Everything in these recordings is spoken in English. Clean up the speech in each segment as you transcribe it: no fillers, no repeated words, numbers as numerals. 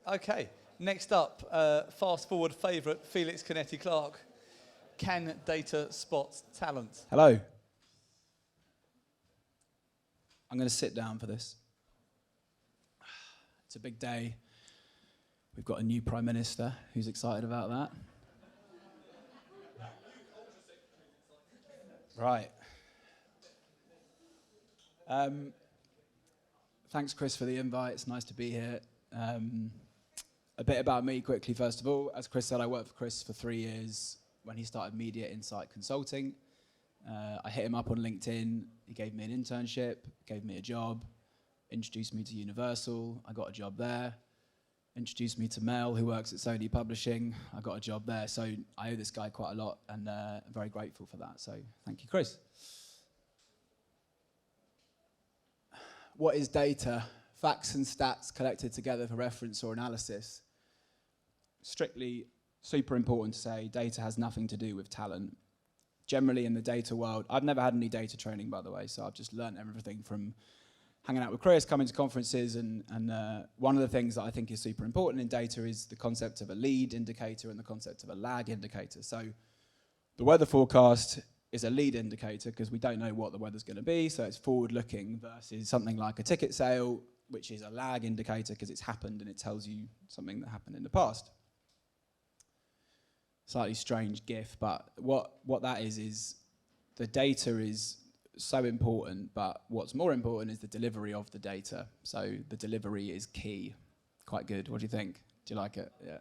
Okay, next up, fast forward favourite, Felix Canetty-Clarke. Can data spot talent? Hello. I'm going to sit down for this. It's a big day. We've got a new Prime Minister. Who's excited about that? Right. Thanks, Chris, for the invite. It's nice to be here. A bit about me quickly, first of all. As Chris said, I worked for Chris for 3 years when he started Media Insight Consulting. I hit him up on LinkedIn. He gave me an internship, gave me a job, introduced me to Universal. I got a job there. Introduced me to Mel, who works at Sony Publishing. I got a job there. So I owe this guy quite a lot, and I'm very grateful for that. So thank you, Chris. What is data? Facts and stats collected together for reference or analysis. Strictly super important to say data has nothing to do with talent. Generally in the data world, I've never had any data training, by the way, so I've just learned everything from hanging out with Chris, coming to conferences, and one of the things that I think is super important in data is the concept of a lead indicator and the concept of a lag indicator. So the weather forecast is a lead indicator because we don't know what the weather's going to be, so it's forward-looking versus something like a ticket sale, which is a lag indicator because it's happened and it tells you something that happened in the past. Slightly strange GIF, but what that is the data is so important, but what's more important is the delivery of the data. So the delivery is key. Quite good. What do you think? Do you like it? Yeah.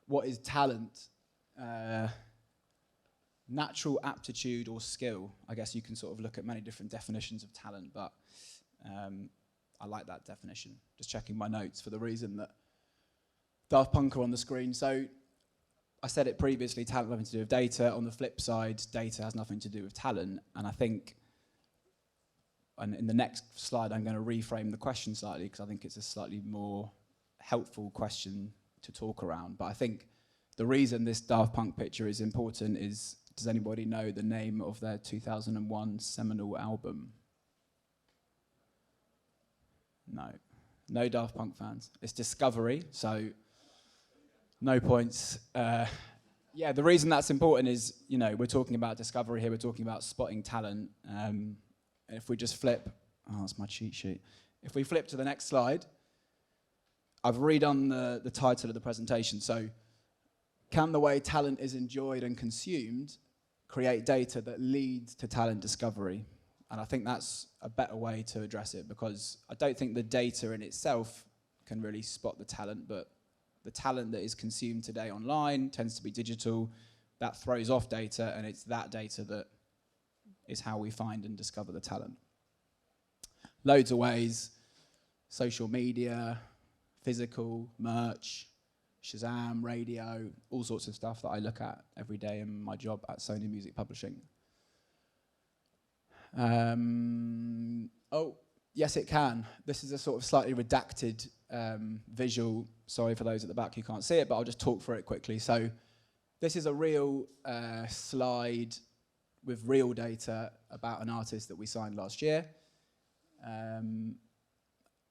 What is talent? Natural aptitude or skill. I guess you can sort of look at many different definitions of talent, but I like that definition. Just checking my notes for the reason that Daft Punk are on the screen. So I said it previously, talent has nothing to do with data. On the flip side, data has nothing to do with talent. And I think, and in the next slide, I'm going to reframe the question slightly because I think it's a slightly more helpful question to talk around. But I think the reason this Daft Punk picture is important is, does anybody know the name of their 2001 seminal album? No. No Daft Punk fans. It's Discovery, so no points. Yeah, the reason that's important is, you know, we're talking about discovery here, we're talking about spotting talent. And if we just flip, oh, that's my cheat sheet. If we flip to the next slide, I've redone the title of the presentation. So, can the way talent is enjoyed and consumed create data that leads to talent discovery? And I think that's a better way to address it, because I don't think the data in itself can really spot the talent, but the talent that is consumed today online tends to be digital. That throws off data, and it's that data that is how we find and discover the talent. Loads of ways: social media, physical, merch, Shazam, radio, all sorts of stuff that I look at every day in my job at Sony Music Publishing. Oh, yes, it can. This is a sort of slightly redacted visual. Sorry for those at the back who can't see it, but I'll just talk through it quickly. So this is a real slide with real data about an artist that we signed last year.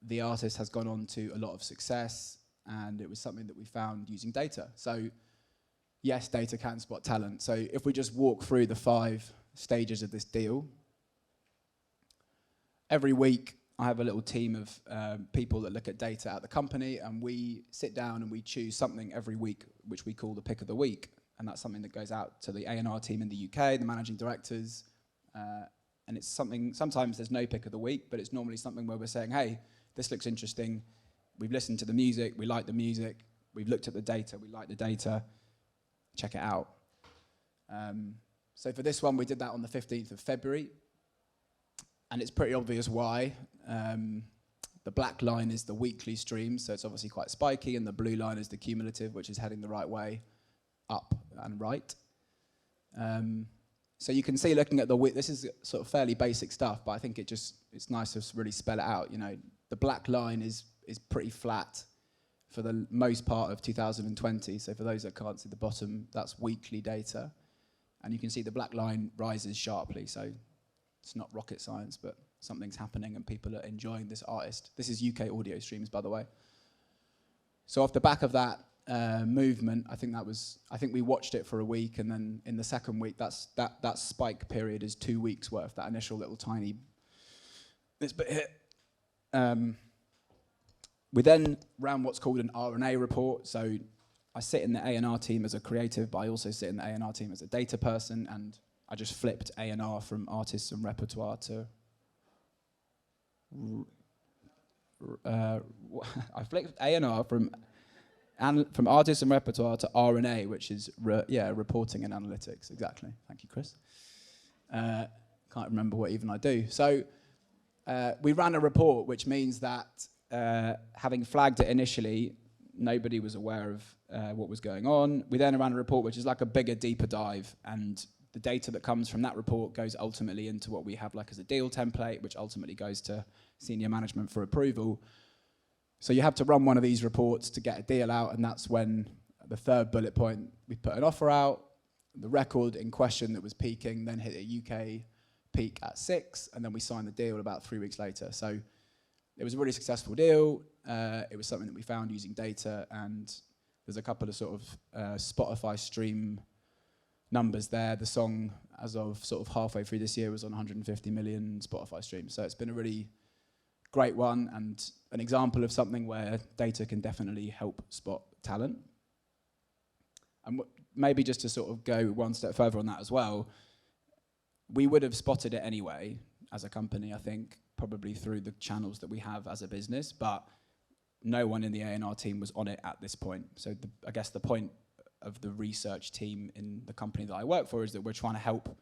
The artist has gone on to a lot of success, and it was something that we found using data. So yes, data can spot talent. So if we just walk through the 5 stages of this deal, every week I have a little team of people that look at data at the company, and we sit down and we choose something every week which we call the pick of the week. And that's something that goes out to the A&R team in the UK, the managing directors, and it's something, sometimes there's no pick of the week, but it's normally something where we're saying, hey, this looks interesting, we've listened to the music, we like the music, we've looked at the data, we like the data, check it out. So for this one, we did that on the 15th of February, and it's pretty obvious why. The black line is the weekly stream, so it's obviously quite spiky, and the blue line is the cumulative, which is heading the right way, up and right. So you can see, looking at the this is sort of fairly basic stuff, but I think it's nice to really spell it out. You know, the black line is pretty flat for the most part of 2020. So for those that can't see the bottom, that's weekly data, and you can see the black line rises sharply. So it's not rocket science, but something's happening and people are enjoying this artist. This is UK audio streams, by the way. So off the back of that movement, I think we watched it for a week, and then in the second week, that spike period is 2 weeks worth, that initial little tiny, this bit here. We then ran what's called an R&A report. So I sit in the A&R team as a creative, but I also sit in the A&R team as a data person, and I just flipped A&R from artists and repertoire to I flipped A&R from artists and repertoire to R&A, which is reporting and analytics. Exactly. Thank you, Chris. Can't remember what even I do. So we ran a report, which means that having flagged it initially, nobody was aware of what was going on. We then ran a report, which is like a bigger, deeper dive, and the data that comes from that report goes ultimately into what we have like as a deal template, which ultimately goes to senior management for approval. So you have to run one of these reports to get a deal out, and that's when the third bullet point, we put an offer out. The record in question that was peaking then hit a UK peak at 6, and then we signed the deal about 3 weeks later. So it was a really successful deal. It was something that we found using data, and there's a couple of sort of Spotify stream numbers there. The song, as of sort of halfway through this year, was on 150 million Spotify streams. So it's been a really great one, and an example of something where data can definitely help spot talent. And maybe just to sort of go one step further on that as well, we would have spotted it anyway as a company, I think, probably through the channels that we have as a business, but no one in the A&R team was on it at this point. So I guess the point of the research team in the company that I work for is that we're trying to help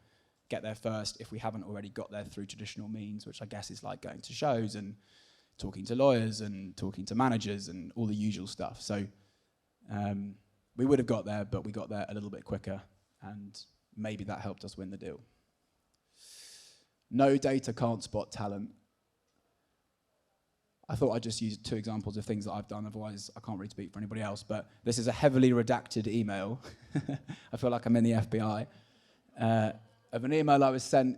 get there first if we haven't already got there through traditional means, which I guess is like going to shows and talking to lawyers and talking to managers and all the usual stuff. So we would have got there, but we got there a little bit quicker, and maybe that helped us win the deal. No data can't spot talent. I thought I'd just use 2 examples of things that I've done, otherwise I can't really speak for anybody else, but this is a heavily redacted email. I feel like I'm in the FBI. Of an email I was sent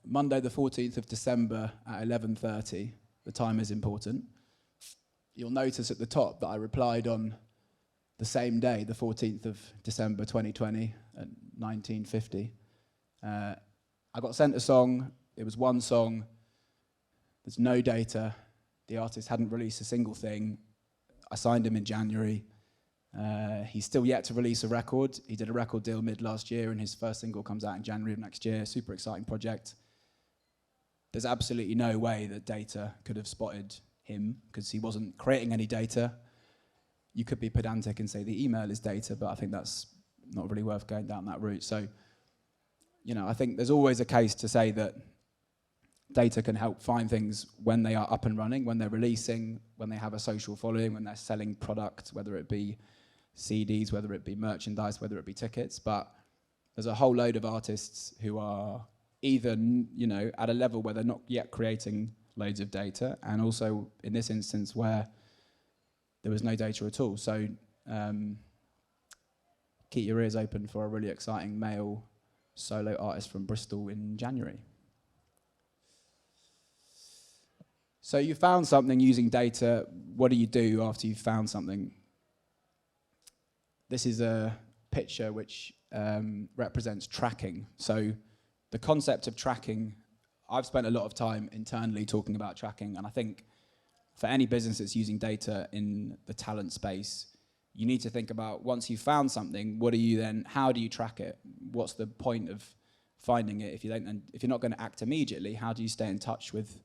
Monday the 14th of December at 11:30. The time is important. You'll notice at the top that I replied on the same day, the 14th of December 2020 at 19:50. I got sent a song. It was one song. There's no data. The artist hadn't released a single thing. I signed him in January. He's still yet to release a record. He did a record deal mid last year, and his first single comes out in January of next year. Super exciting project. There's absolutely no way that data could have spotted him because he wasn't creating any data. You could be pedantic and say the email is data, but I think that's not really worth going down that route. So, I think there's always a case to say that data can help find things when they are up and running, when they're releasing, when they have a social following, when they're selling products, whether it be CDs, whether it be merchandise, whether it be tickets. But there's a whole load of artists who are either, at a level where they're not yet creating loads of data, and also in this instance where there was no data at all. So keep your ears open for a really exciting male solo artist from Bristol in January. So you found something using data. What do you do after you've found something? This is a picture which represents tracking. So the concept of tracking, I've spent a lot of time internally talking about tracking, and I think for any business that's using data in the talent space, you need to think about, once you've found something, how do you track it? What's the point of finding it? If you're not going to act immediately, how do you stay in touch with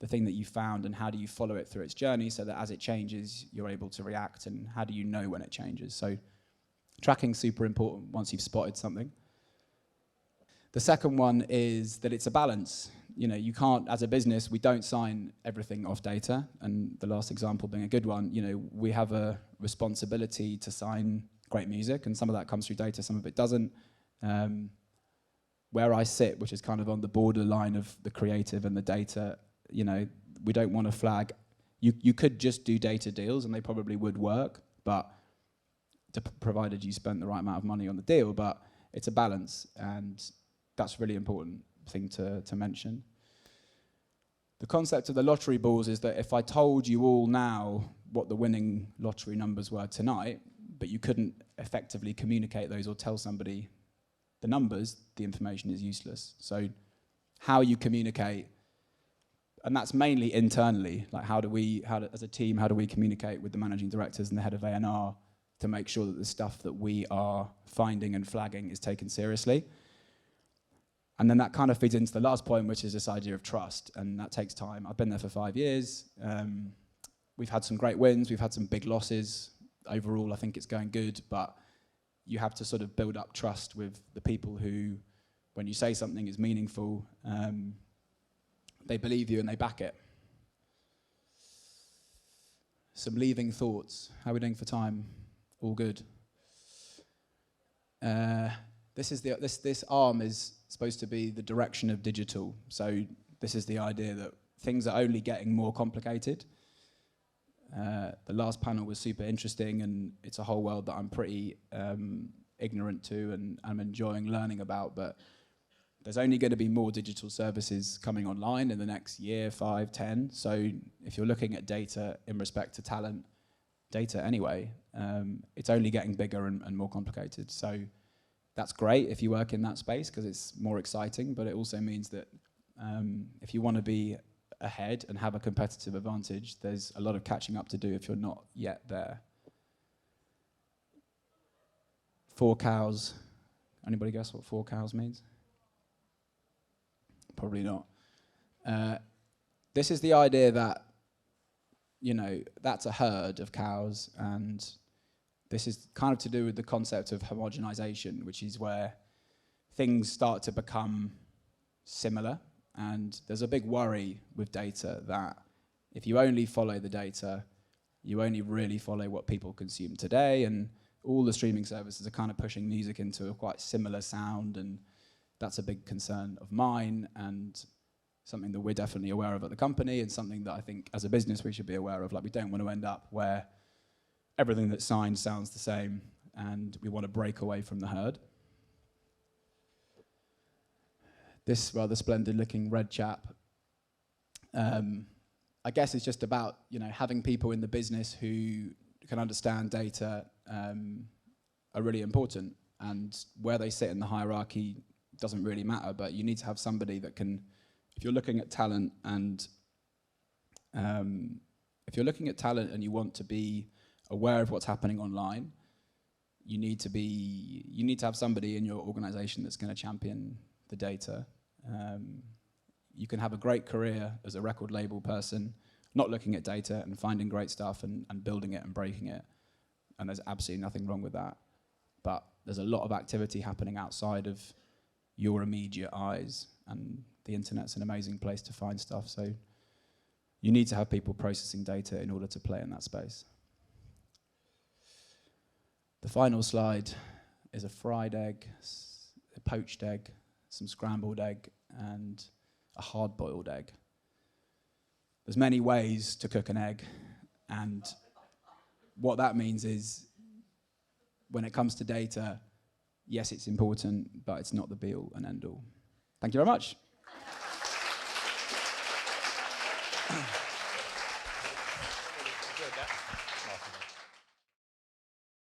the thing that you found, and how do you follow it through its journey so that as it changes, you're able to react, and how do you know when it changes? So tracking's super important once you've spotted something. The second one is that it's a balance. You can't, as a business, we don't sign everything off data, and the last example being a good one, we have a responsibility to sign great music, and some of that comes through data, some of it doesn't. Where I sit, which is kind of on the borderline of the creative and the data, we don't want to flag. You could just do data deals, and they probably would work, but provided you spent the right amount of money on the deal, but it's a balance, and that's a really important thing to mention. The concept of the lottery balls is that if I told you all now what the winning lottery numbers were tonight, but you couldn't effectively communicate those or tell somebody the numbers, the information is useless. So how you communicate, and that's mainly internally, like as a team, how do we communicate with the managing directors and the head of A&R to make sure that the stuff that we are finding and flagging is taken seriously. And then that kind of feeds into the last point, which is this idea of trust, and that takes time. I've been there for 5 years. We've had some great wins, we've had some big losses. Overall, I think it's going good, but you have to sort of build up trust with the people who, when you say something is meaningful, they believe you and they back it. Some leaving thoughts. How are we doing for time? All good. This arm is supposed to be the direction of digital. So this is the idea that things are only getting more complicated. The last panel was super interesting, and it's a whole world that I'm pretty ignorant to and I'm enjoying learning about, but there's only going to be more digital services coming online in the next year, 5, 10. So if you're looking at data in respect to talent, data anyway, it's only getting bigger and more complicated. So that's great if you work in that space because it's more exciting, but it also means that if you want to be ahead and have a competitive advantage, there's a lot of catching up to do if you're not yet there. 4 cows. Anybody guess what 4 cows means? Probably not. This is the idea that, you know, that's a herd of cows, and this is kind of to do with the concept of homogenization, which is where things start to become similar. And there's a big worry with data that if you only follow the data, you only really follow what people consume today, and all the streaming services are kind of pushing music into a quite similar sound, and that's a big concern of mine and something that we're definitely aware of at the company, and something that I think as a business we should be aware of. Like, we don't want to end up where everything that's signed sounds the same, and we want to break away from the herd. This rather splendid looking red chap, I guess it's just about, you know, having people in the business who can understand data are really important, and where they sit in the hierarchy doesn't really matter, but you need to have somebody that can, if you're looking at talent and you want to be aware of what's happening online, you need to have somebody in your organization that's going to champion the data. You can have a great career as a record label person, not looking at data and finding great stuff and building it and breaking it. And there's absolutely nothing wrong with that. But there's a lot of activity happening outside of your immediate eyes, and the internet's an amazing place to find stuff. So you need to have people processing data in order to play in that space. The final slide is a fried egg, a poached egg, some scrambled egg, and a hard-boiled egg. There's many ways to cook an egg, and what that means is, when it comes to data, yes, it's important, but it's not the be-all and end-all. Thank you very much.